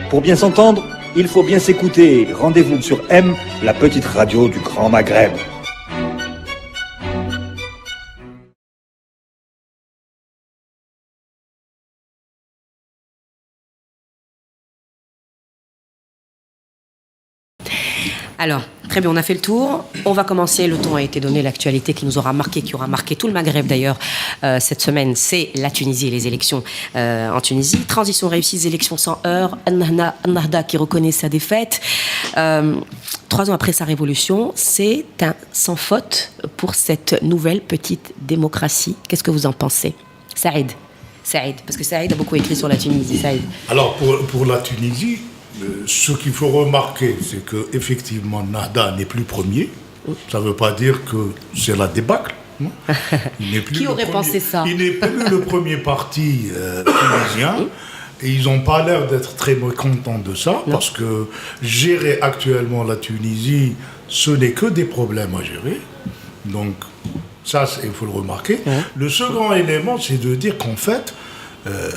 Pour bien s'entendre, il faut bien s'écouter. Rendez-vous sur M, la petite radio du Grand Maghreb. Alors, très bien, on a fait le tour. On va commencer. Le ton a été donné. L'actualité qui nous aura marqué, qui aura marqué tout le Maghreb d'ailleurs cette semaine, c'est la Tunisie et les élections en Tunisie. Transition réussie, élections sans heurts. Ennahda qui reconnaît sa défaite. 3 ans après sa révolution, c'est un sans faute pour cette nouvelle petite démocratie. Qu'est-ce que vous en pensez, Saïd, parce que Saïd a beaucoup écrit sur la Tunisie. Saïd. Alors, pour la Tunisie, ce qu'il faut remarquer, c'est qu'effectivement, Ennahda n'est plus premier. Ça ne veut pas dire que c'est la débâcle. Il n'est plus Qui aurait pensé ça? Il n'est plus le premier parti tunisien. Et ils n'ont pas l'air d'être très mécontents de ça, parce que gérer actuellement la Tunisie, ce n'est que des problèmes à gérer. Donc, ça, il faut le remarquer. Le second élément, c'est de dire qu'en fait,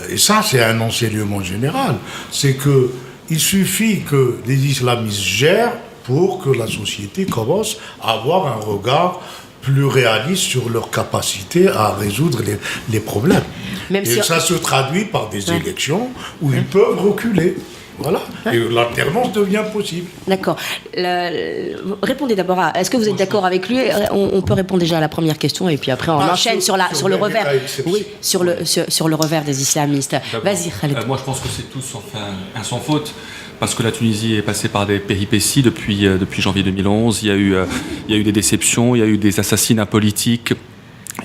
et ça, c'est un enseignement général, c'est que il suffit que les islamistes gèrent pour que la société commence à avoir un regard plus réaliste sur leur capacité à résoudre les problèmes. Et ça se traduit par des élections où ils peuvent reculer. Voilà. Et l'alternance devient possible. D'accord. Répondez d'abord à... Est-ce que vous êtes d'accord avec lui? On peut répondre déjà à la première question et puis après on enchaîne sur le revers. Oui, sur le revers des islamistes. Vas-y, Khaled. Moi, je pense que c'est tous un sans faute. Parce que la Tunisie est passée par des péripéties depuis janvier 2011. Il y a eu des déceptions, il y a eu des assassinats politiques.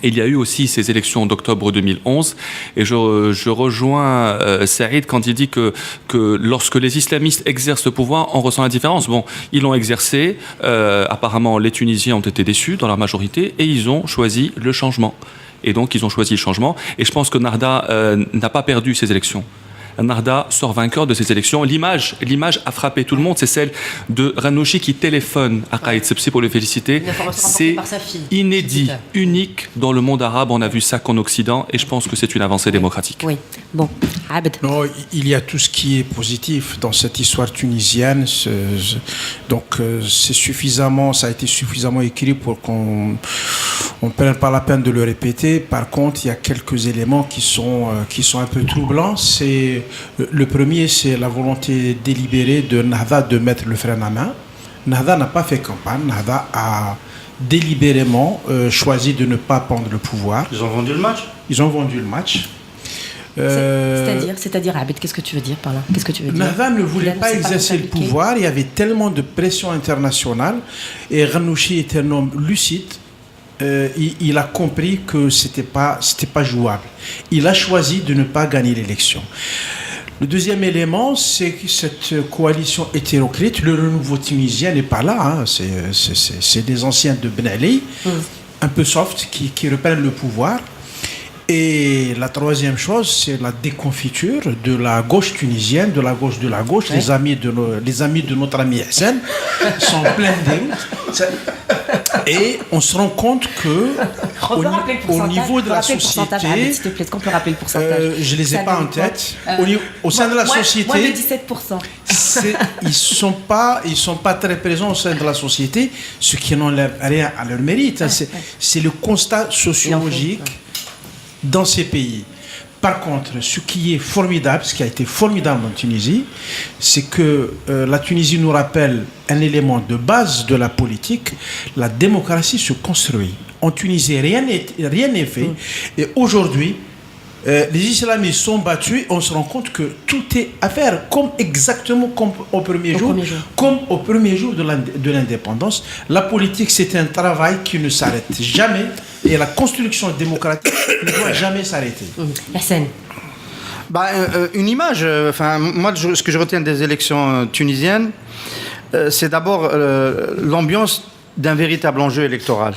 Et il y a eu aussi ces élections d'octobre 2011. Et je rejoins Saïd quand il dit que lorsque les islamistes exercent le pouvoir, on ressent la différence. Bon, ils l'ont exercé. Apparemment, les Tunisiens ont été déçus dans leur majorité et ils ont choisi le changement. Et donc, ils ont choisi le changement. Et je pense que Ennahda n'a pas perdu ces élections. Ennahda sort vainqueur de ces élections. L'image a frappé tout le monde, c'est celle de Ranouchi qui téléphone à Khaït Sebsi pour le féliciter. C'est inédit, unique dans le monde arabe. On a vu ça qu'en Occident et je pense que c'est une avancée démocratique. Oui, bon, Abed. Non, il y a tout ce qui est positif dans cette histoire tunisienne. Donc, ça a été suffisamment écrit pour qu'on ne prenne pas la peine de le répéter. Par contre, il y a quelques éléments qui sont un peu troublants. Le premier, c'est la volonté délibérée de Ennahda de mettre le frein à main. Ennahda n'a pas fait campagne. Ennahda a délibérément choisi de ne pas prendre le pouvoir. Ils ont vendu le match. C'est-à-dire, Abed, qu'est-ce que tu veux dire par là? Qu'est-ce que tu veux dire? Ennahda ne voulait pas exercer le pouvoir. Il y avait tellement de pression internationale. Et Ranouchi est un homme lucide. Il a compris que c'était pas jouable. Il a choisi de ne pas gagner l'élection. Le deuxième élément, c'est que cette coalition hétéroclite, le renouveau tunisien n'est pas là. C'est des anciens de Ben Ali, un peu soft, qui reprennent le pouvoir. Et la troisième chose, c'est la déconfiture de la gauche tunisienne, de la gauche. Ouais. Les amis de notre ami Hassan sont pleins de... Et on se rend compte que au niveau de la société, s'il te plaît, est-ce qu'on peut rappeler le pourcentage? Je les ai pas en tête. Au sein de la société, moins de 17%. Ils sont pas très présents au sein de la société, ce qui n'enlève rien à leur mérite. C'est le constat sociologique dans ces pays. Par contre, ce qui est formidable, ce qui a été formidable en Tunisie, c'est que la Tunisie nous rappelle un élément de base de la politique. La démocratie se construit. En Tunisie, rien n'est fait. Et aujourd'hui, les islamistes sont battus. On se rend compte que tout est à faire, exactement comme au premier jour. Comme au premier jour de l'indépendance. La politique, c'est un travail qui ne s'arrête jamais. Et la construction démocratique ne doit jamais s'arrêter. La scène. Une image, moi, ce que je retiens des élections tunisiennes, c'est d'abord l'ambiance d'un véritable enjeu électoral.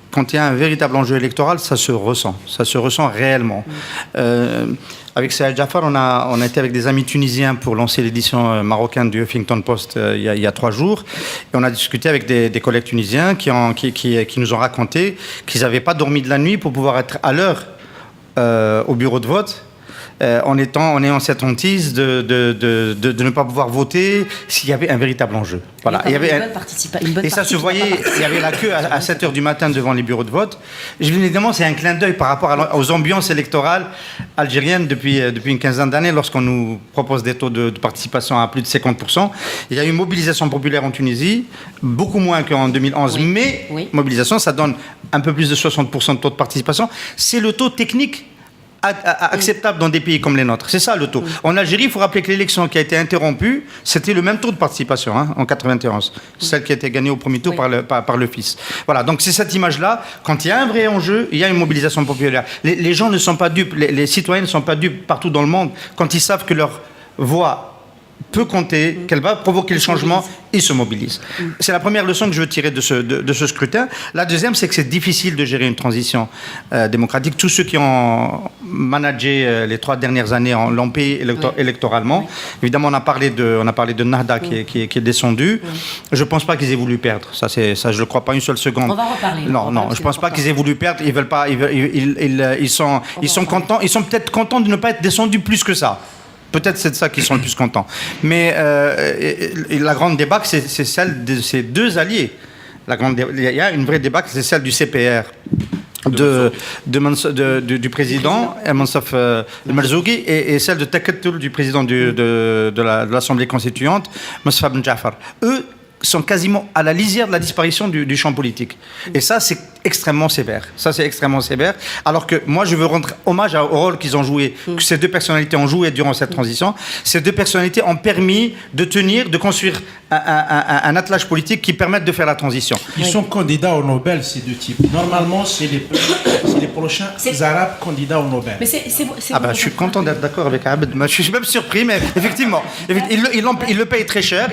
Quand il y a un véritable enjeu électoral, ça se ressent réellement. Avec Saïd Jafar, on a été avec des amis tunisiens pour lancer l'édition marocaine du Huffington Post il y a 3 jours. Et on a discuté avec des collègues tunisiens qui nous ont raconté qu'ils n'avaient pas dormi de la nuit pour pouvoir être à l'heure au bureau de vote. en ayant cette hantise de ne pas pouvoir voter s'il y avait un véritable enjeu. Voilà. Il y avait une bonne et ça se voyait, il y avait la queue à 7h du matin devant les bureaux de vote. Évidemment, c'est un clin d'œil par rapport aux ambiances électorales algériennes depuis une quinzaine d'années, lorsqu'on nous propose des taux de participation à plus de 50%. Il y a eu une mobilisation populaire en Tunisie, beaucoup moins qu'en 2011, mais mobilisation, ça donne un peu plus de 60% de taux de participation. C'est le taux technique acceptable dans des pays comme les nôtres. C'est ça le taux. En Algérie, il faut rappeler que l'élection qui a été interrompue, c'était le même taux de participation en 91, celle qui a été gagnée au premier tour par le fils. Voilà, donc c'est cette image-là. Quand il y a un vrai enjeu, il y a une mobilisation populaire. Les gens ne sont pas dupes, les citoyens ne sont pas dupes partout dans le monde. Quand ils savent que leur voix peut compter, qu'elle va provoquer le changement, ils se mobilisent. C'est la première leçon que je veux tirer de ce scrutin. La deuxième, c'est que c'est difficile de gérer une transition démocratique. Tous ceux qui ont managé les 3 dernières années l'ont payé électoralement. Oui. Évidemment, on a parlé de Nahda qui est descendu. Je ne pense pas qu'ils aient voulu perdre. Ça, je ne le crois pas une seule seconde. On va reparler. Non, je ne pense pas qu'ils aient voulu perdre. Ils veulent pas. Ils sont contents. Ils sont peut-être contents de ne pas être descendus plus que ça. Peut-être c'est de ça qu'ils sont le plus contents. Mais la grande débâcle, c'est celle de ces deux alliés. Il y a une vraie débâcle, c'est celle du CPR. Du président Mansof Marzouki et celle de Takattoul, du président de l'Assemblée constituante, Mosfa Ben Jafar. Eux sont quasiment à la lisière de la disparition du champ politique. Et ça, c'est extrêmement sévère. Alors que moi, je veux rendre hommage au rôle qu'ils ont joué, que ces deux personnalités ont joué durant cette transition. Ces deux personnalités ont permis de construire un attelage politique qui permette de faire la transition. Ils sont candidats au Nobel, ces deux types. Normalement, c'est les prochains Arabes candidats au Nobel. Mais je suis content d'être d'accord avec Abed. Je suis même surpris, mais effectivement, ils le payent très cher,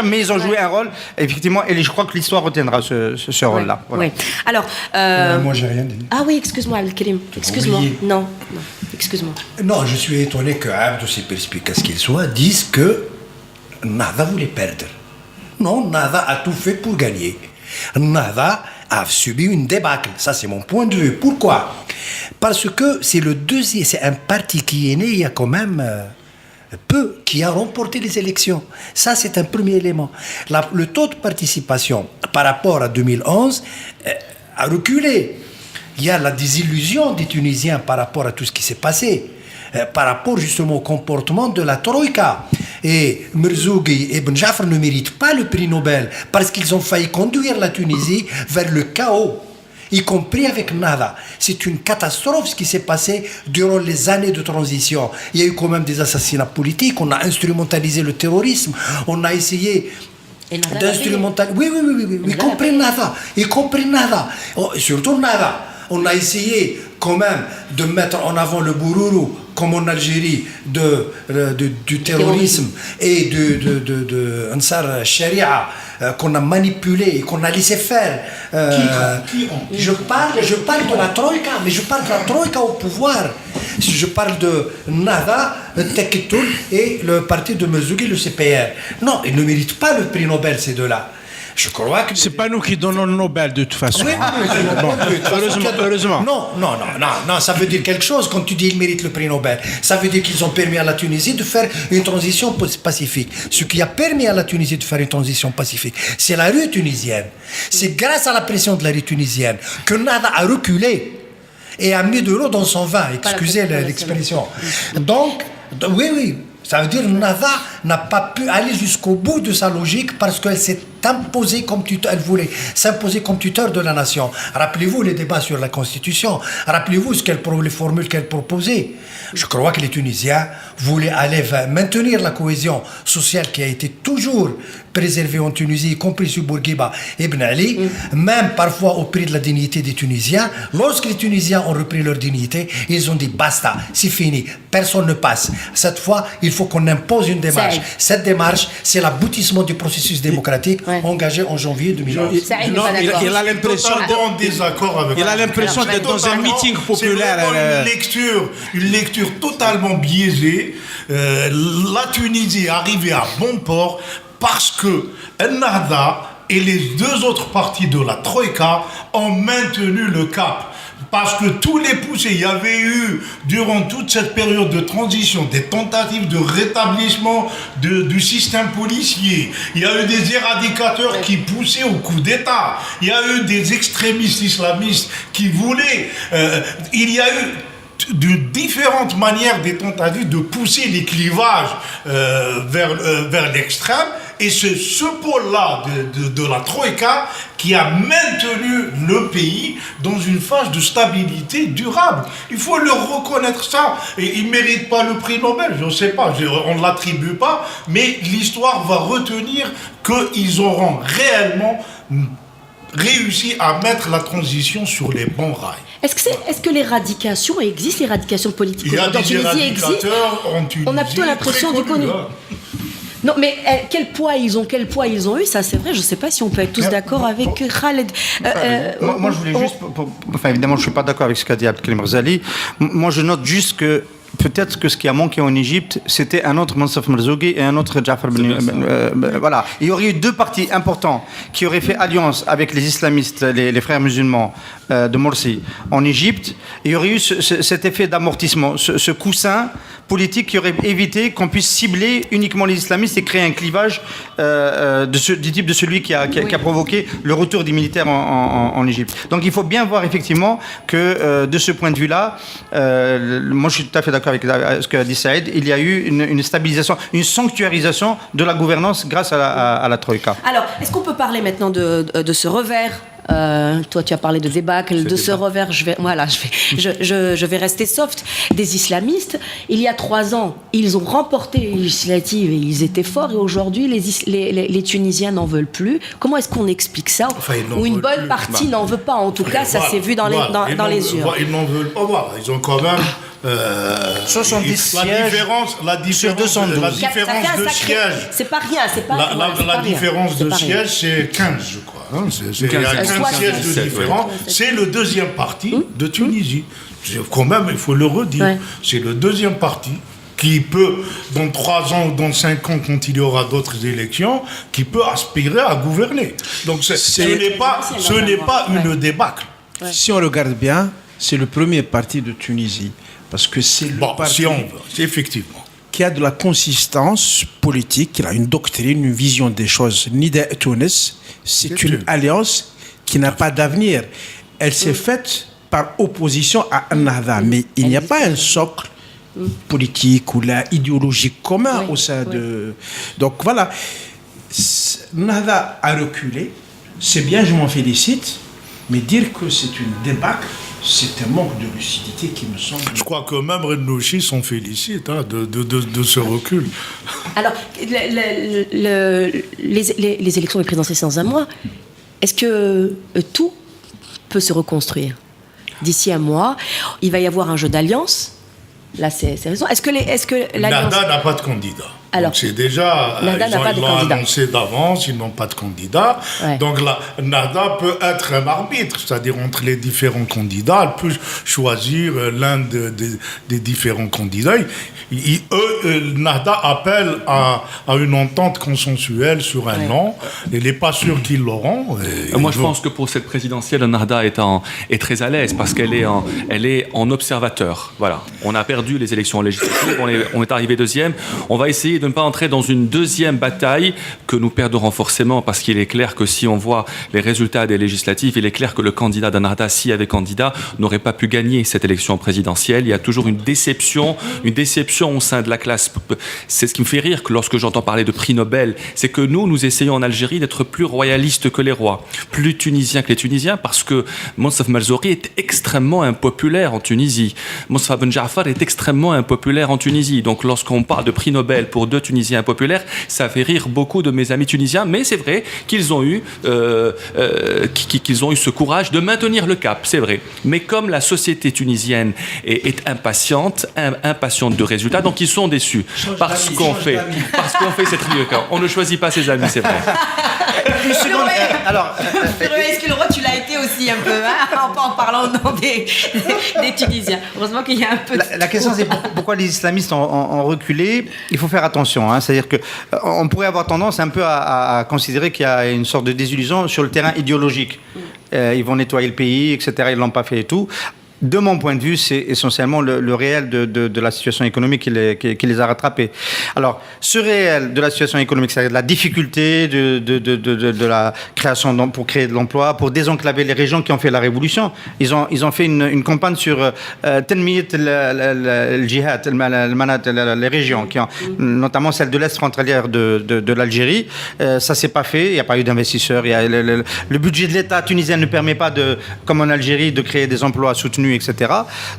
mais ils ont joué un rôle, effectivement, et je crois que l'histoire retiendra ce rôle-là. Voilà. Oui. Alors, moi, j'ai rien dit. Ah oui, excuse-moi, Abdelkarim. Excuse-moi. Non, excuse-moi. Non, je suis étonné que Abd, aussi perspicace qu'il soit, dise que Nahda voulait perdre. Non, Nahda a tout fait pour gagner. Nahda a subi une débâcle. Ça, c'est mon point de vue. Pourquoi ? Parce que c'est un parti qui est né il y a quand même peu, qui a remporté les élections. Ça, c'est un premier élément. Le taux de participation par rapport à 2011 a reculé. Il y a la désillusion des Tunisiens par rapport à tout ce qui s'est passé, par rapport justement au comportement de la Troïka. Et Marzouki et Ben Jafar ne méritent pas le prix Nobel parce qu'ils ont failli conduire la Tunisie vers le chaos, y compris avec Nahda. C'est une catastrophe ce qui s'est passé durant les années de transition. Il y a eu quand même des assassinats politiques, on a instrumentalisé le terrorisme, on a essayé d'instrumentaliser... Oui, y compris Nahda. Surtout Nahda. On a essayé quand même de mettre en avant le Bourourou, comme en Algérie, du terrorisme et de Ansar Sharia, qu'on a manipulé et qu'on a laissé faire. Je parle de la Troïka, mais je parle de la Troïka au pouvoir. Je parle de Nahda, Takattoul et le parti de Marzouki, le CPR. Non, ils ne méritent pas le prix Nobel, ces deux-là. Je crois que... C'est pas nous qui donnons le Nobel de toute façon. Oui, heureusement. Non, ça veut dire quelque chose quand tu dis qu'ils méritent le prix Nobel. Ça veut dire qu'ils ont permis à la Tunisie de faire une transition pacifique. Ce qui a permis à la Tunisie de faire une transition pacifique, c'est la rue tunisienne. C'est grâce à la pression de la rue tunisienne que Nahda a reculé et a mis de l'eau dans son vin. Excusez l'expression. Donc, oui. Ça veut dire que Nahda n'a pas pu aller jusqu'au bout de sa logique parce qu'elle s'est imposée comme tuteur, elle voulait s'imposer comme tuteur de la nation. Rappelez-vous les débats sur la Constitution. Rappelez-vous les formules qu'elle proposait. Je crois que les Tunisiens voulaient maintenir la cohésion sociale qui a été toujours préservée en Tunisie, y compris sur Bourguiba et Ben Ali, même parfois au prix de la dignité des Tunisiens. Lorsque les Tunisiens ont repris leur dignité, ils ont dit basta, c'est fini, personne ne passe. Cette fois, il faut qu'on impose une démarche. Cette démarche, c'est l'aboutissement du processus démocratique engagé en janvier 2011. Il a l'impression en désaccord avec. Il a l'impression d'être dans un meeting populaire. C'est une lecture totalement biaisée. La Tunisie est arrivée à bon port parce que Nahda et les deux autres partis de la Troïka ont maintenu le cap. Parce que tous les poussés, il y avait eu, durant toute cette période de transition, des tentatives de rétablissement du système policier. Il y a eu des éradicateurs qui poussaient au coup d'État. Il y a eu des extrémistes islamistes qui voulaient... il y a eu de différentes manières des tentatives de pousser les clivages vers l'extrême. Et c'est ce pôle-là de la Troïka qui a maintenu le pays dans une phase de stabilité durable. Il faut leur reconnaître ça. Et ils ne méritent pas le prix Nobel, je ne sais pas, on ne l'attribue pas, mais l'histoire va retenir qu'ils auront réellement réussi à mettre la transition sur les bons rails. Est-ce que l'éradication existe, l'éradication politique Il y a dans des Tunisie existe? en Tunisie. On a plutôt l'impression du connu. Non, mais quel poids ils ont eu, ça c'est vrai, je ne sais pas si on peut être tous d'accord avec Khaled. Moi je voulais juste, enfin évidemment je ne suis pas d'accord avec ce qu'a dit Abdelkarim Rzali, moi je note juste que peut-être que ce qui a manqué en Égypte, c'était un autre Monsaf Marzouki et un autre Jafar voilà. Il y aurait eu deux partis importants qui auraient fait alliance avec les islamistes, les frères musulmans de Morsi en Égypte. Il y aurait eu cet effet d'amortissement, ce coussin politique qui aurait évité qu'on puisse cibler uniquement les islamistes et créer un clivage du type de celui qui a provoqué le retour des militaires en Égypte. Donc il faut bien voir effectivement que de ce point de vue-là, moi je suis tout à fait d'accord avec ce qu'a dit Saïd, il y a eu une stabilisation, une sanctuarisation de la gouvernance grâce à la Troïka. Alors, est-ce qu'on peut parler maintenant de ce revers toi, tu as parlé de débâcle, de ce revers. Je vais rester soft. Des islamistes, il y a 3 ans, ils ont remporté les législatives et ils étaient forts. Et aujourd'hui, les Tunisiens n'en veulent plus. Comment est-ce qu'on explique ça? Ou une bonne partie n'en veut pas. En tout cas, ça s'est vu dans les urnes. Ils n'en veulent pas voir. Ils ont quand même 70 sièges sur 212. La différence de sièges. C'est pas rien. La différence de sièges, c'est 15, je crois. Il y a 15 sièges de différence. C'est le deuxième parti de Tunisie. Quand même, il faut le redire. Ouais. C'est le deuxième parti qui peut, dans 3 ans ou dans 5 ans, quand il y aura d'autres élections, qui peut aspirer à gouverner. Donc ce n'est pas une débâcle. Ouais. Si on regarde bien, c'est le premier parti de Tunisie. Parce que c'est le parti si on veut, c'est effectivement. Qui a de la consistance politique, qui a une doctrine, une vision des choses. Nida Tunis, c'est une alliance qui n'a pas d'avenir. Elle s'est faite par opposition à Ennahda, mais il n'y a pas un socle politique ou idéologique commun au sein de... Donc voilà, Ennahda a reculé, c'est bien, je m'en félicite, mais dire que c'est une débâcle, c'est un manque de lucidité qui me semble... Je crois que même Rennouchi s'en félicite de ce recul. Alors, les élections présidentielles dans un mois, est-ce que tout peut se reconstruire? D'ici un mois, il va y avoir un jeu d'alliance. Là, c'est raison. Est-ce que l'alliance... Nahda n'a pas de candidat. Alors, donc c'est déjà, ils l'ont annoncé d'avance, ils n'ont pas de candidat. Ouais. Donc Nahda peut être un arbitre, c'est-à-dire entre les différents candidats, elle peut choisir l'un des différents candidats. Nahda appelle à une entente consensuelle sur un an. Il n'est pas sûr qu'ils l'auront. Moi, je pense que pour cette présidentielle, Nahda est très à l'aise parce qu'elle est en observateur. Voilà. On a perdu les élections législatives, on est arrivé deuxième. On va essayer de ne pas entrer dans une deuxième bataille que nous perdrons forcément parce qu'il est clair que si on voit les résultats des législatives, il est clair que le candidat d'Ennahda, s'il y avait candidat, n'aurait pas pu gagner cette élection présidentielle. Il y a toujours une déception au sein de la classe. C'est ce qui me fait rire que lorsque j'entends parler de prix Nobel, c'est que nous essayons en Algérie d'être plus royalistes que les rois, plus tunisiens que les Tunisiens, parce que Monsaf Marzouki est extrêmement impopulaire en Tunisie. Monsaf Ben Jafar est extrêmement impopulaire en Tunisie. Donc lorsqu'on parle de prix Nobel pour 2 Tunisiens impopulaires, ça fait rire beaucoup de mes amis tunisiens, mais c'est vrai qu'ils ont eu ce courage de maintenir le cap, c'est vrai. Mais comme la société tunisienne est impatiente de résultats, donc ils sont déçus parce qu'on fait cette trioca. On ne choisit pas ses amis, c'est vrai. Alors, est-ce que le roi, tu l'as été aussi un peu, en parlant au nom des Tunisiens. Heureusement qu'il y a un peu. La question, c'est pourquoi les islamistes ont reculé. Il faut faire attention. C'est-à-dire qu'on pourrait avoir tendance un peu à considérer qu'il y a une sorte de désillusion sur le terrain idéologique. Ils vont nettoyer le pays, etc. Ils ne l'ont pas fait et tout. de mon point de vue, c'est essentiellement le réel de la situation économique qui les a rattrapés. Alors, ce réel de la situation économique, c'est-à-dire de la difficulté de la création pour créer de l'emploi, pour désenclaver les régions qui ont fait la révolution. Ils ont fait une campagne sur Tenmiyat al-Jihad, les régions, notamment celle de l'Est frontalière de l'Algérie. Ça s'est pas fait, il n'y a pas eu d'investisseurs. Le budget de l'État tunisien ne permet pas, comme en Algérie, de créer des emplois soutenus, etc.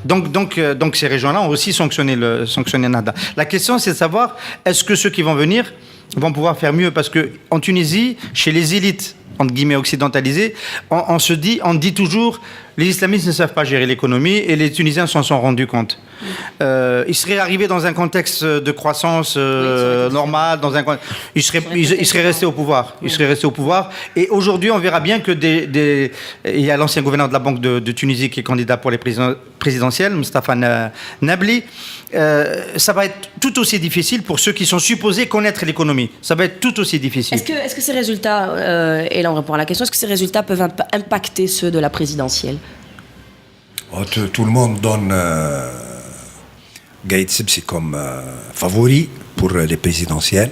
Donc ces régions-là ont aussi sanctionné Nahda. La question, c'est de savoir, est-ce que ceux qui vont venir vont pouvoir faire mieux? Parce qu'en Tunisie, chez les élites, entre guillemets, occidentalisées, on dit toujours, les islamistes ne savent pas gérer l'économie, et les Tunisiens s'en sont rendus compte. Ils seraient arrivés dans un contexte de croissance normale, ils seraient restés au pouvoir. Ils seraient restés au pouvoir. Et aujourd'hui, on verra bien que il y a l'ancien gouverneur de la Banque de Tunisie qui est candidat pour les présidentielles, Moustapha Nabli. Ça va être tout aussi difficile pour ceux qui sont supposés connaître l'économie. Ça va être tout aussi difficile. Est-ce que ces résultats, et là on répond à la question, est-ce que ces résultats peuvent impacter ceux de la présidentielle? Tout le monde donne Gaïd Sebsi comme favori pour les présidentielles.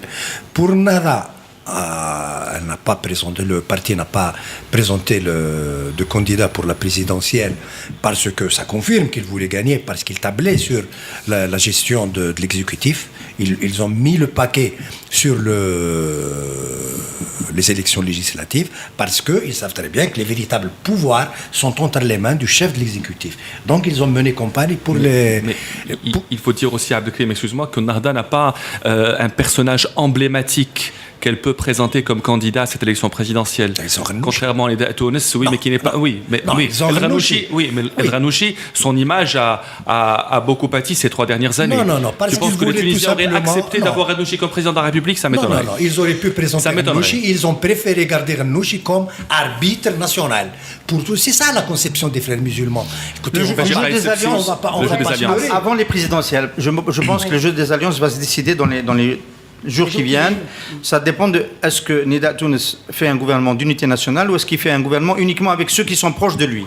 Pour Nahda, elle n'a pas présenté, le parti n'a pas présenté de candidat pour la présidentielle parce que ça confirme qu'il voulait gagner, parce qu'il tablait sur la gestion de l'exécutif. Ils ont mis le paquet sur les élections législatives parce qu'ils savent très bien que les véritables pouvoirs sont entre les mains du chef de l'exécutif. Donc ils ont mené campagne pour il faut dire aussi à Abdelkrim, excuse-moi, que Nahda n'a pas un personnage emblématique qu'elle peut présenter comme candidat à cette élection présidentielle. Contrairement à Tunis, oui, mais qui n'est pas... Oui, mais El Ranouchi, son image a beaucoup pâti ces 3 dernières années. Non, parce je pense que les Tunisiens auraient accepté d'avoir Ranouchi comme président de la République, ça m'étonnerait. Non, ils auraient pu présenter Ranouchi, ils ont préféré garder Ranouchi comme arbitre national. C'est ça la conception des frères musulmans. Écoutez, le jeu des alliances, avant les présidentielles, je pense que le jeu des alliances va se décider dans les jours qui viennent. Ça dépend de est-ce que Nida Tounes fait un gouvernement d'unité nationale ou est-ce qu'il fait un gouvernement uniquement avec ceux qui sont proches de lui.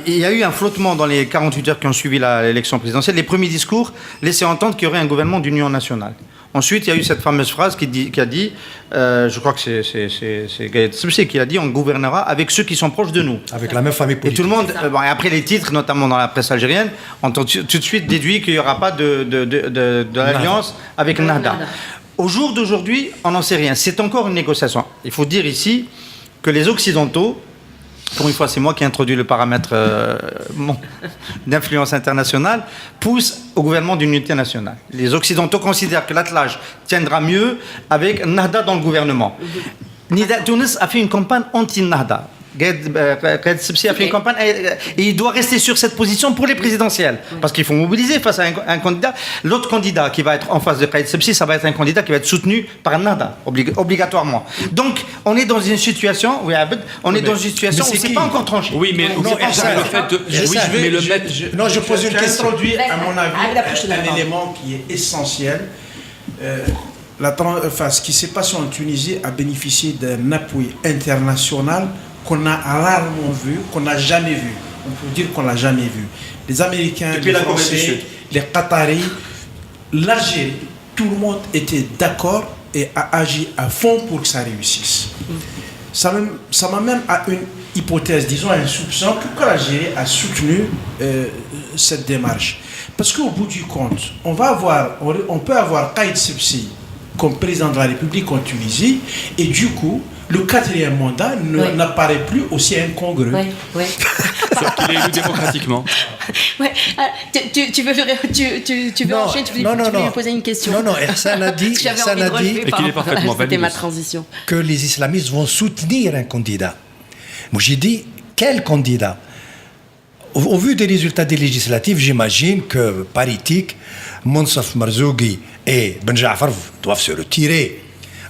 Il y a eu un flottement dans les 48 heures qui ont suivi l'élection présidentielle. Les premiers discours laissaient entendre qu'il y aurait un gouvernement d'union nationale. Ensuite, il y a eu cette fameuse phrase qui a dit, je crois que c'est Gaïd Sebsi qui a dit, on gouvernera avec ceux qui sont proches de nous. Avec la même famille politique. Et tout le monde, et après les titres, notamment dans la presse algérienne, ont tout de suite déduit qu'il n'y aura pas de l'alliance avec Nahda. Au jour d'aujourd'hui, on n'en sait rien. C'est encore une négociation. Il faut dire ici que les Occidentaux, pour une fois, c'est moi qui ai introduit le paramètre d'influence internationale, pousse au gouvernement d'unité nationale. Les Occidentaux considèrent que l'attelage tiendra mieux avec Nahda dans le gouvernement. Nida Tounes a fait une campagne anti-Nahda. Gaïd Sebsi a fait une campagne et il doit rester sur cette position pour les présidentielles parce qu'il faut mobiliser face à un candidat. L'autre candidat qui va être en face de Gaïd Sebsi, ça va être un candidat qui va être soutenu par Nahda obligatoirement. Donc on est dans une situation, où c'est pas encore tranché. Oui, mais le fait de je pose une question. Introduit à mon avis un élément qui est essentiel. Ce qui s'est passé en Tunisie a bénéficié d'un appui international qu'on a rarement vu, qu'on n'a jamais vu. On peut dire qu'on l'a jamais vu. Les Américains, les Français, les Qataris, l'Algérie, tout le monde était d'accord et a agi à fond pour que ça réussisse. Ça m'amène à une hypothèse, disons un soupçon que l'Algérie a soutenu cette démarche. Parce qu'au bout du compte, on peut avoir Gaïd Sebsi comme président de la République en Tunisie et du coup, le 4e mandat n'apparaît plus aussi incongru. Oui. Sauf qu'il est élu démocratiquement. Ouais. Tu veux enchaîner, tu veux lui poser une question. Non, Ersan a dit, et qu'il est parfaitement valide. C'était ma transition. Que les islamistes vont soutenir un candidat. Moi j'ai dit, quel candidat? Au vu des résultats des législatives, j'imagine que, par éthique, Monsaf Marzougui et Ben Jaafar doivent se retirer,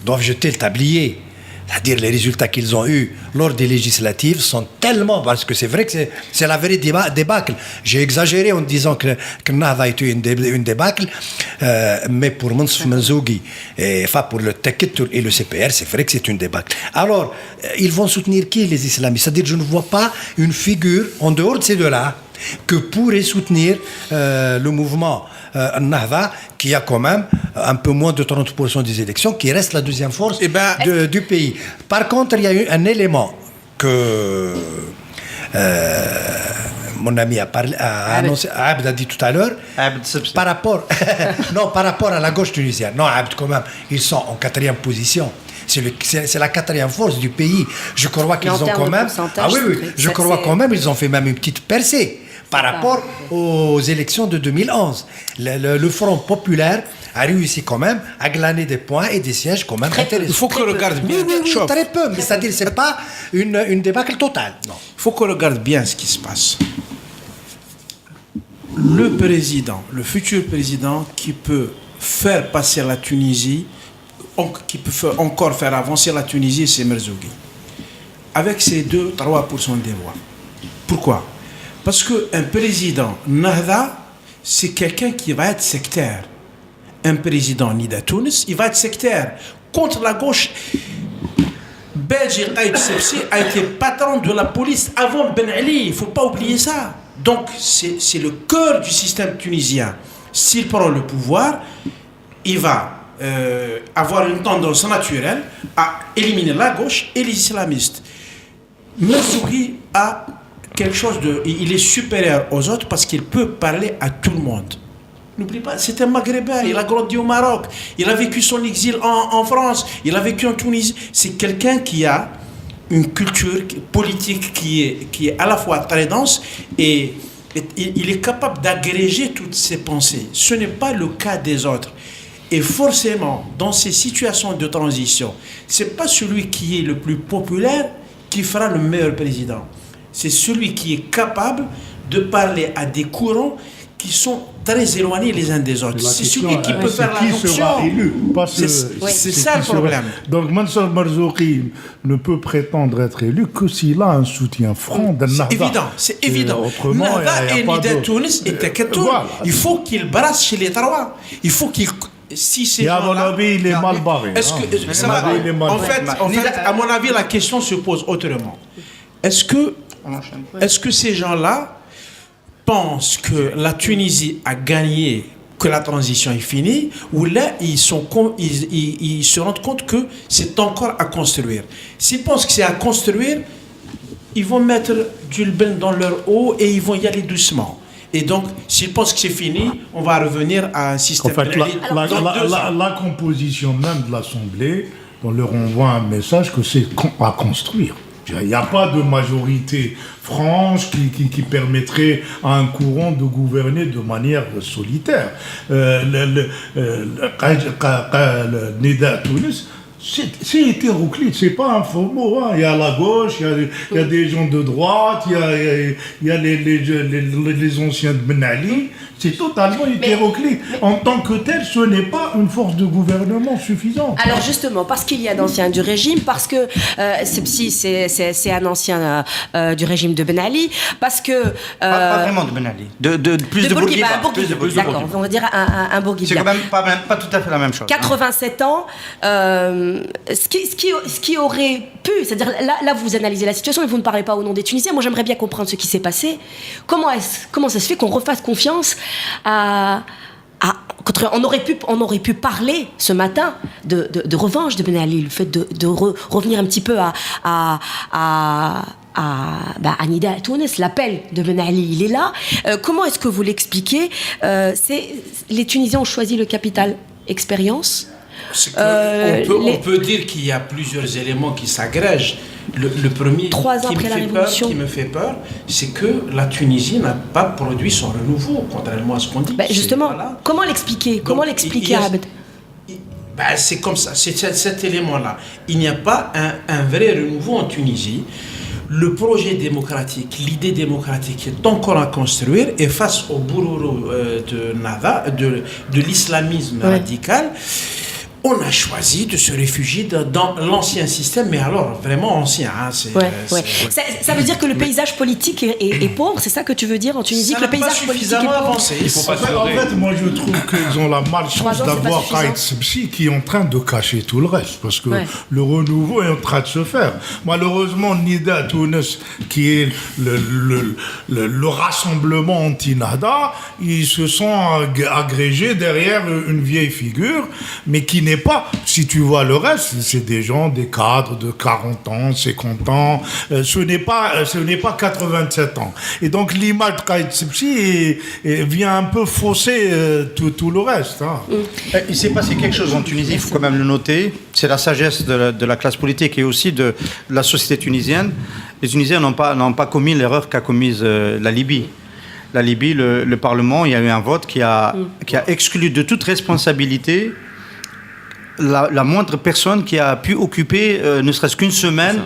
doivent jeter le tablier. C'est-à-dire les résultats qu'ils ont eus lors des législatives sont tellement... Parce que c'est vrai que c'est la vraie débâcle. J'ai exagéré en disant que Nahda a été une débâcle, mais pour Monsaf Marzougui, pour le Tekittul et le CPR, c'est vrai que c'est une débâcle. Alors, ils vont soutenir qui, les islamistes? C'est-à-dire je ne vois pas une figure, en dehors de ces deux-là, que pourrait soutenir le mouvement Nahda, qui a quand même un peu moins de 30% des élections, qui reste la deuxième force du pays. Par contre, il y a eu un élément que mon ami a annoncé, Abd a dit tout à l'heure, par rapport à la gauche tunisienne. Non, Abd, quand même, ils sont en 4e position. C'est la 4e force du pays. Je crois qu'ils ont quand même... Je crois quand même ils ont fait même une petite percée par rapport aux élections de 2011. Le Front populaire a réussi quand même à glaner des points et des sièges quand même intéressants. Il faut qu'on regarde bien. Très peu, mais c'est-à-dire c'est pas une débâcle totale. Non. Il faut qu'on regarde bien ce qui se passe. Le président, le futur président qui peut faire passer la Tunisie, qui peut encore faire avancer la Tunisie, c'est Merzougui. Avec ses 2-3% des voix. Pourquoi ? Parce qu'un président Nahda, c'est quelqu'un qui va être sectaire. Un président Nida Tunis, il va être sectaire. Contre la gauche, Belge Qaïd Sebsi a été patron de la police avant Ben Ali. Il ne faut pas oublier ça. Donc, c'est le cœur du système tunisien. S'il prend le pouvoir, il va avoir une tendance naturelle à éliminer la gauche et les islamistes. Merzougui a quelque chose de... Il est supérieur aux autres parce qu'il peut parler à tout le monde. N'oublie pas, c'est un Maghrébin, il a grandi au Maroc, il a vécu son exil en France, il a vécu en Tunisie. C'est quelqu'un qui a une culture politique qui est à la fois très dense et il est capable d'agréger toutes ses pensées. Ce n'est pas le cas des autres. Et forcément, dans ces situations de transition, ce n'est pas celui qui est le plus populaire qui fera le meilleur président. C'est celui qui est capable de parler à des courants qui sont très éloignés les uns des autres. C'est celui qui peut faire la jonction. C'est ça le problème. Donc Mansour Merzougui ne peut prétendre être élu que s'il a un soutien franc de Nahda. C'est évident. Nahda et Nida Tunis et Takatoun, il faut qu'il brasse chez les trois. Il faut qu'il... Si ces et à mon avis, il est mal barré. En fait, à mon avis, la question se pose autrement. Est-ce que ces gens-là pensent que la Tunisie a gagné, que la transition est finie, ou là, ils se rendent compte que c'est encore à construire. S'ils pensent que c'est à construire, ils vont mettre du lben dans leur eau et ils vont y aller doucement. Et donc, s'ils pensent que c'est fini, on va revenir à un système... En fait, la composition même de l'Assemblée, on leur envoie un message que c'est à construire. Il n'y a pas de majorité franche qui permettrait à un courant de gouverner de manière solitaire. Nida Tunis, c'est hétéroclite, c'est pas un faux mot. Hein. Il y a la gauche, il y a des gens de droite, il y a les anciens de Ben Ali. C'est totalement hétéroclite. En tant que tel, ce n'est pas une force de gouvernement suffisante. Alors justement, parce qu'il y a d'anciens du régime, parce que Sebsi, c'est un ancien du régime de Ben Ali, parce que... pas vraiment de Ben Ali, de plus de Bourguiba. D'accord, on va dire un Bourguiba. C'est quand même pas tout à fait la même chose. 87 ans, ce qui aurait pu, c'est-à-dire là vous analysez la situation et vous ne parlez pas au nom des Tunisiens. Moi j'aimerais bien comprendre ce qui s'est passé. Comment ça se fait qu'on refasse confiance on aurait pu parler ce matin de revanche de Ben Ali, le fait de revenir un petit peu à Nida Tunis, l'appel de Ben Ali, il est là. Comment est-ce que vous l'expliquez? Les Tunisiens ont choisi le capital expérience. On peut dire qu'il y a plusieurs éléments qui s'agrègent. Le premier qui me fait peur, c'est que la Tunisie n'a pas produit son renouveau, contrairement à ce qu'on dit. Justement, comment l'expliquer? Comment l'expliquer, Abd? C'est comme ça, c'est cet élément-là. Il n'y a pas un vrai renouveau en Tunisie. Le projet démocratique, l'idée démocratique est encore à construire, et face au bourreau de Nahda, de l'islamisme radical, on a choisi de se réfugier dans l'ancien système, mais alors vraiment ancien. Hein, ça veut dire que le paysage politique est pauvre, c'est ça que tu veux dire en Tunisie, que le paysage politique est pauvre. avancé. Il faut pas se En leurrer. fait, moi je trouve qu'ils ont la malchance d'avoir Kaït Sebsi qui est en train de cacher tout le reste, parce que le renouveau est en train de se faire. Malheureusement, Nida Tounes, qui est le rassemblement anti-Nada, ils se sont agrégés derrière une vieille figure, mais qui n'est pas, si tu vois le reste, c'est des gens, des cadres de 40 ans, 50 ans, ce n'est pas 87 ans. Et donc l'image de Kaït Sebsi vient un peu fausser tout le reste. Hein. Il s'est passé quelque chose en Tunisie, il faut quand même le noter. C'est la sagesse de la classe politique et aussi de la société tunisienne. Les Tunisiens n'ont pas commis l'erreur qu'a commise la Libye. La Libye, le Parlement, il y a eu un vote qui a exclu de toute responsabilité la moindre personne qui a pu occuper, ne serait-ce qu'une semaine,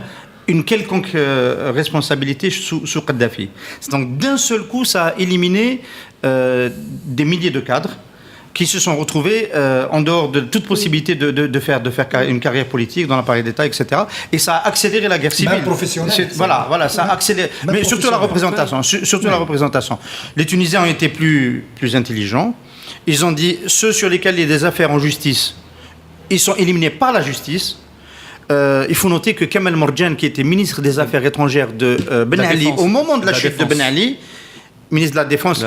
une quelconque responsabilité sous Kadhafi. Donc d'un seul coup, ça a éliminé des milliers de cadres qui se sont retrouvés en dehors de toute possibilité de faire une carrière politique dans l'appareil d'État, etc. Et ça a accéléré la guerre civile. Même professionnelle. Voilà, ça a accéléré. Mais surtout la représentation. Surtout la représentation. Les Tunisiens ont été plus intelligents. Ils ont dit, ceux sur lesquels il y a des affaires en justice, ils sont éliminés par la justice. Il faut noter que Kamel Morjan, qui était ministre des Affaires étrangères de Ben Ali, au moment de la chute de Ben Ali, ministre de la Défense.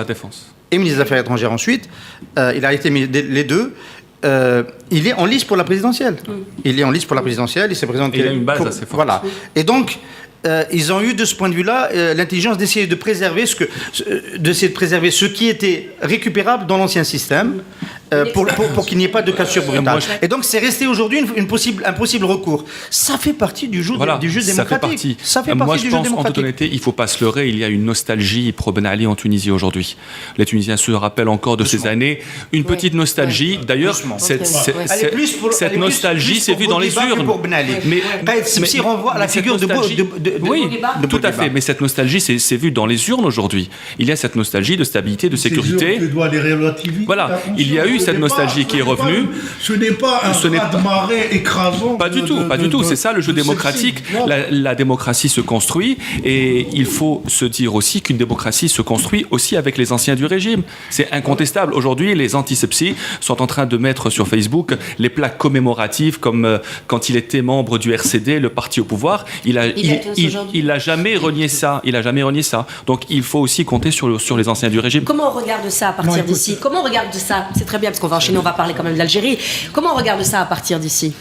Et ministre des Affaires étrangères ensuite, il a été les deux. Il est en lice pour la présidentielle. Il est en lice pour la présidentielle. Il s'est présenté. Il a une base assez forte. Voilà. Et donc, ils ont eu de ce point de vue-là l'intelligence d'essayer de préserver ce qui était récupérable dans l'ancien système pour qu'il n'y ait pas de cassure brutale. Et donc, c'est resté aujourd'hui un possible recours. Ça fait partie du jeu démocratique. Ça fait partie du jeu démocratique. En toute honnêteté, il ne faut pas se leurrer. Il y a une nostalgie pro Ben Ali en Tunisie aujourd'hui. Les Tunisiens se rappellent encore de ces années. Une petite nostalgie. D'ailleurs, cette nostalgie s'est vue dans les urnes. Mais Sebsi renvoie à la figure de oui, tout à fait. Mais cette nostalgie s'est vue dans les urnes aujourd'hui. Il y a cette nostalgie de stabilité, de sécurité. Tu dois les relativiser. Voilà, il y a eu cette nostalgie qui est revenue. Ce n'est pas un raz-de-marée écrasant. Pas du tout. C'est ça le jeu démocratique. La démocratie se construit et il faut se dire aussi qu'une démocratie se construit aussi avec les anciens du régime. C'est incontestable. Aujourd'hui, les anti-Sebsi sont en train de mettre sur Facebook les plaques commémoratives comme quand il était membre du RCD, le parti au pouvoir. Il n'a jamais renié ça. Donc il faut aussi compter sur les anciens du régime. Comment on regarde ça à partir d'ici? Comment on regarde ça? C'est très bien parce qu'on va enchaîner, on va parler quand même de l'Algérie. Comment on regarde ça à partir d'ici?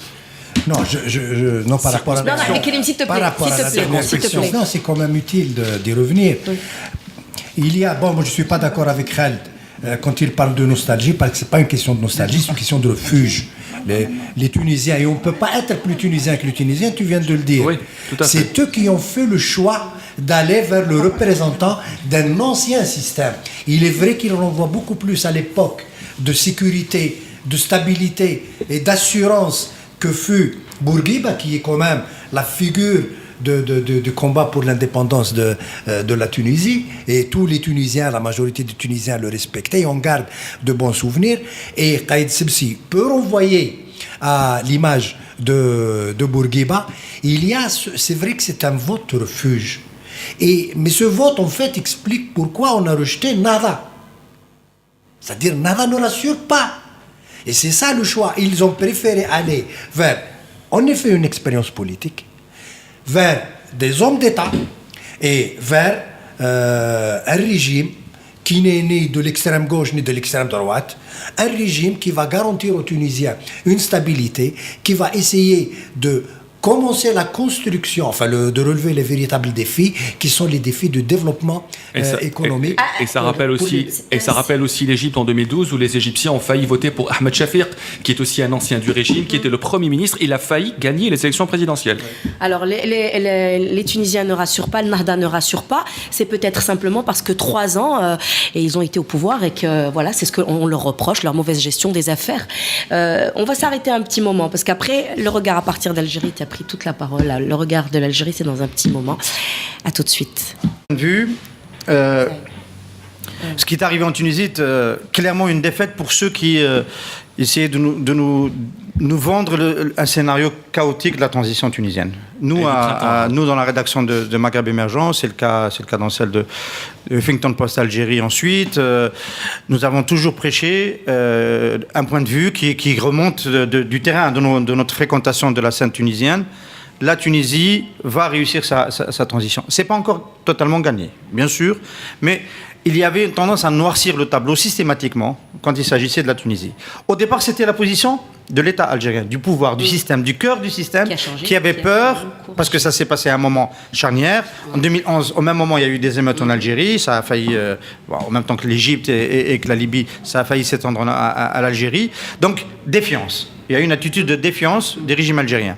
Non, non, par rapport à la s'il te plaît. Non, c'est quand même utile d'y revenir. Oui. Il y a, moi je ne suis pas d'accord avec Khaled quand il parle de nostalgie, parce que ce n'est pas une question de nostalgie, c'est une question de refuge. Les Tunisiens, et on ne peut pas être plus Tunisien que les Tunisiens, tu viens de le dire. Oui, tout à fait. C'est eux qui ont fait le choix d'aller vers le représentant d'un ancien système. Il est vrai qu'il renvoie beaucoup plus à l'époque de sécurité, de stabilité et d'assurance que fut Bourguiba, qui est quand même la figure de combat pour l'indépendance de la Tunisie, et tous les Tunisiens, la majorité des Tunisiens le respectaient, et on garde de bons souvenirs. Et Kaït Sebsi peut renvoyer à l'image de Bourguiba. C'est vrai que c'est un vote refuge. Mais ce vote, en fait, explique pourquoi on a rejeté Nada. C'est-à-dire, Nada ne rassure pas. Et c'est ça le choix. Ils ont préféré aller vers, en effet, une expérience politique, vers des hommes d'État et vers un régime qui n'est ni de l'extrême gauche ni de l'extrême droite, un régime qui va garantir aux Tunisiens une stabilité, qui va essayer de commencer la construction, de relever les véritables défis, qui sont les défis de développement économique. Et ça rappelle aussi l'Égypte en 2012, où les Égyptiens ont failli voter pour Ahmed Shafiq, qui est aussi un ancien du régime, qui était le Premier ministre. Il a failli gagner les élections présidentielles. Alors, les Tunisiens ne rassurent pas, le Nahda ne rassure pas. C'est peut-être simplement parce que 3 ans, et ils ont été au pouvoir, et que voilà, c'est ce qu'on leur reproche, leur mauvaise gestion des affaires. On va s'arrêter un petit moment, parce qu'après, le regard à partir d'Algérie, tu as pris toute la parole. Le regard de l'Algérie, c'est dans un petit moment. À tout de suite. Ce qui est arrivé en Tunisie est clairement une défaite pour ceux qui essayaient de nous vendre un scénario chaotique de la transition tunisienne. Nous, nous dans la rédaction de Maghreb Émergent, c'est le cas dans celle de Huffington Post Algérie ensuite, nous avons toujours prêché un point de vue qui remonte du terrain, de notre fréquentation de la scène tunisienne. La Tunisie va réussir sa transition. C'est pas encore totalement gagné, bien sûr, mais il y avait une tendance à noircir le tableau systématiquement quand il s'agissait de la Tunisie. Au départ, c'était la position de l'État algérien, du pouvoir, du système, du cœur du système, qui avait peur, parce que ça s'est passé à un moment charnière. En 2011, au même moment, il y a eu des émeutes en Algérie, ça a failli, en même temps que l'Égypte et que la Libye, ça a failli s'étendre à l'Algérie. Donc, défiance. Il y a eu une attitude de défiance des régimes algériens.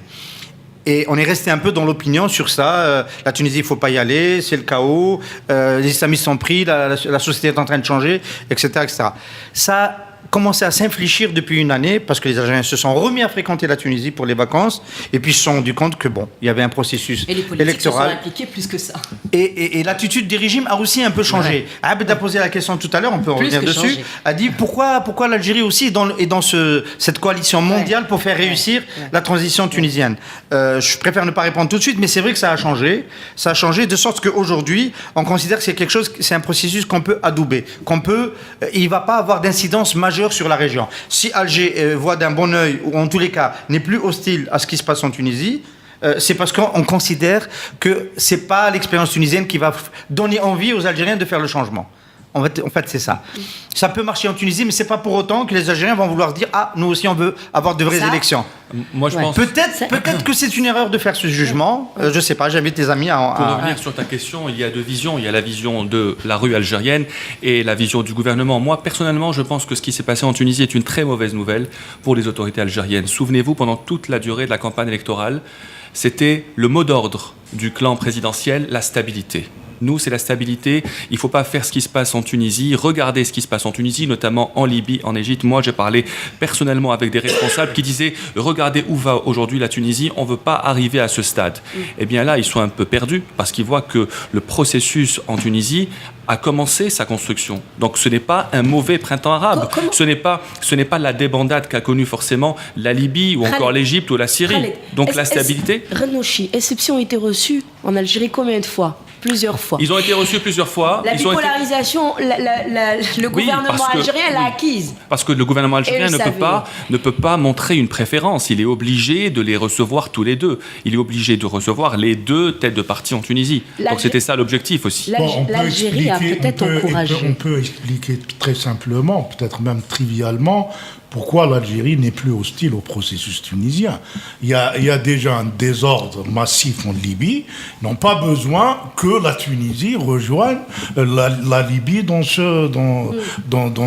Et on est resté un peu dans l'opinion sur ça. La Tunisie, il ne faut pas y aller, c'est le chaos, les islamistes sont pris, la société est en train de changer, etc., etc. Ça a commencé à s'infléchir depuis une année parce que les Algériens se sont remis à fréquenter la Tunisie pour les vacances et puis se sont rendus compte que il y avait un processus électoral. Et les politiques se sont impliqués plus que ça. Et l'attitude des régimes a aussi un peu changé. Ouais. Abed a posé la question tout à l'heure, on peut revenir dessus, a dit pourquoi l'Algérie aussi est dans cette coalition mondiale pour faire réussir la transition tunisienne. Je préfère ne pas répondre tout de suite, mais c'est vrai que ça a changé. Ça a changé de sorte qu'aujourd'hui, on considère que c'est un processus qu'on peut adouber, il ne va pas avoir d'incidence majeure sur la région. Si Alger voit d'un bon œil, ou en tous les cas n'est plus hostile à ce qui se passe en Tunisie, c'est parce qu'on considère que ce n'est pas l'expérience tunisienne qui va donner envie aux Algériens de faire le changement. En fait, c'est ça. Ça peut marcher en Tunisie, mais ce n'est pas pour autant que les Algériens vont vouloir dire « Ah, nous aussi, on veut avoir de vraies élections ». Moi, je pense... Peut-être que c'est une erreur de faire ce jugement. Je ne sais pas, j'invite tes amis à... Pour revenir sur ta question, il y a deux visions. Il y a la vision de la rue algérienne et la vision du gouvernement. Moi, personnellement, je pense que ce qui s'est passé en Tunisie est une très mauvaise nouvelle pour les autorités algériennes. Souvenez-vous, pendant toute la durée de la campagne électorale, c'était le mot d'ordre du clan présidentiel, la stabilité. Nous, c'est la stabilité. Il ne faut pas faire ce qui se passe en Tunisie. Regardez ce qui se passe en Tunisie, notamment en Libye, en Égypte. Moi, j'ai parlé personnellement avec des responsables qui disaient « Regardez où va aujourd'hui la Tunisie, on ne veut pas arriver à ce stade. » Eh bien là, ils sont un peu perdus parce qu'ils voient que le processus en Tunisie a commencé sa construction. Donc ce n'est pas un mauvais printemps arabe. Ce n'est pas la débandade qu'a connue forcément la Libye ou encore l'Égypte ou la Syrie. Donc la stabilité... Renouchi, exception a été reçue en Algérie combien de fois ? Plusieurs fois. Ils ont été reçus plusieurs fois. La bipolarisation, le gouvernement algérien l'a acquise. Parce que le gouvernement algérien ne peut pas montrer une préférence. Il est obligé de les recevoir tous les deux. Il est obligé de recevoir les deux têtes de parti en Tunisie. Donc c'était ça l'objectif aussi. L'Algérie a peut-être encouragé. On peut expliquer très simplement, peut-être même trivialement, pourquoi l'Algérie n'est plus hostile au processus tunisien. Il y a déjà un désordre massif en Libye. Ils n'ont pas besoin que la Tunisie rejoigne la Libye dans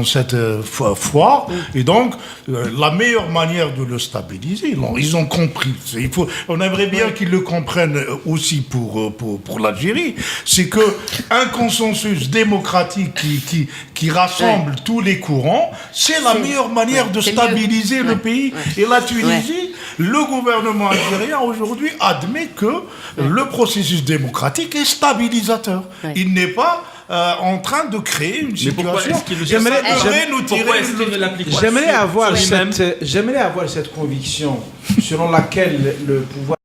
cette foire. Et donc, la meilleure manière de le stabiliser, ils ont compris. On aimerait bien qu'ils le comprennent aussi pour l'Algérie. C'est qu'un consensus démocratique qui rassemble tous les courants, c'est la meilleure manière de stabiliser le pays. Et la Tunisie, le gouvernement algérien aujourd'hui admet que le processus démocratique est stabilisateur. Il n'est pas en train de créer une situation. J'aimerais avoir cette conviction selon laquelle le pouvoir